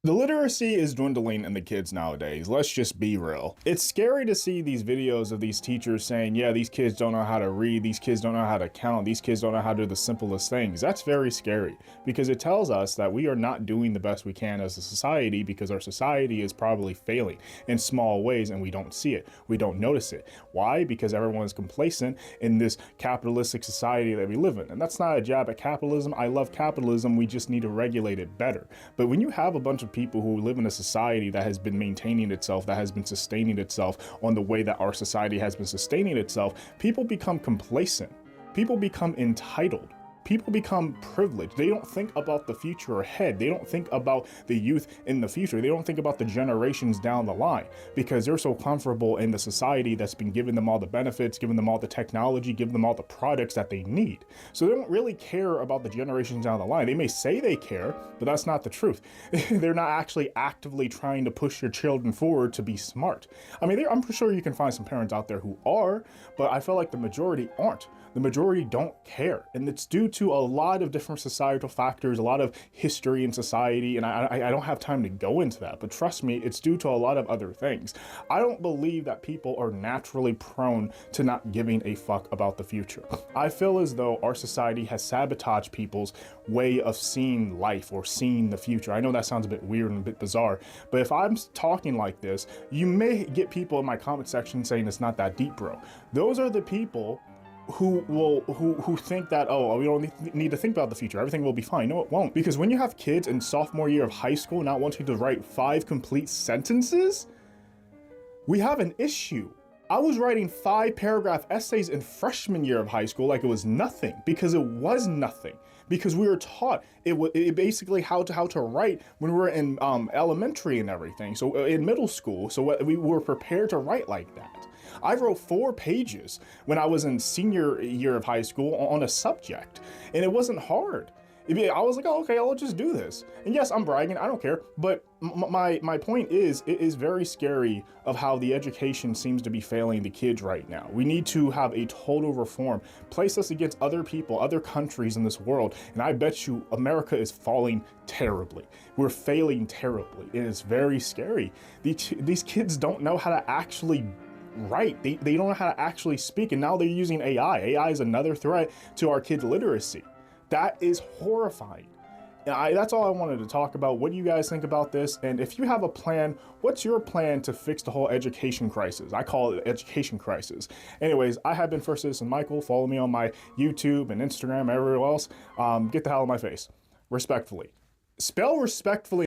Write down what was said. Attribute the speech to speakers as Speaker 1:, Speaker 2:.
Speaker 1: The literacy is dwindling in the kids nowadays. Let's just be real. It's scary to see these videos of these teachers saying, yeah, these kids don't know how to read, these kids don't know how to count, these kids don't know how to do the simplest things. That's very scary because it tells us that we are not doing the best we can as a society because our society is probably failing in small ways and we don't see it. We don't notice it. Why? Because everyone is complacent in this capitalistic society that we live in. And that's not a jab at capitalism. I love capitalism. We just need to regulate it better. But when you have a bunch of people who live in a society that has been maintaining itself, that has been sustaining itself on the way that our society has been sustaining itself, people become complacent. People become entitled. People become privileged. They don't think about the future ahead. They don't think about the youth in the future. They don't think about the generations down the line because they're so comfortable in the society that's been giving them all the benefits, giving them all the technology, giving them all the products that they need. So they don't really care about the generations down the line. They may say they care, but that's not the truth. They're not actually actively trying to push your children forward to be smart. I mean, I'm sure you can find some parents out there who are, but I feel like the majority aren't. The majority don't care. And it's due to a lot of different societal factors, a lot of history in society, and I don't have time to go into that, but trust me, it's due to a lot of other things. I don't believe that people are naturally prone to not giving a fuck about the future. I feel as though our society has sabotaged people's way of seeing life or seeing the future. I know that sounds a bit weird and a bit bizarre, but if I'm talking like this, you may get people in my comment section saying it's not that deep, bro. Those are the people who think that, oh, we don't need to think about the future, everything will be fine. No, it won't, because when you have kids in sophomore year of high school not wanting to write 5 complete sentences, we have an issue. I was writing 5-paragraph essays in freshman year of high school like it was nothing, because it was nothing, because we were taught it basically how to write when we were in elementary and everything, so in middle school, so we were prepared to write like that. I wrote 4 pages when I was in senior year of high school on a subject, and it wasn't hard. I was like, oh, okay, I'll just do this. And yes, I'm bragging, I don't care. But my point is, it is very scary of how the education seems to be failing the kids right now. We need to have a total reform, place us against other people, other countries in this world. And I bet you America is falling terribly. We're failing terribly. It is very scary. These kids don't know how to actually write. They don't know how to actually speak. And now they're using AI. AI is another threat to our kids' literacy. That is horrifying. That's all I wanted to talk about. What do you guys think about this? And if you have a plan, what's your plan to fix the whole education crisis? I call it education crisis. Anyways, I have been First Citizen Michael. Follow me on my YouTube and Instagram, everywhere else. Get the hell out of my face. Respectfully. Spell respectfully.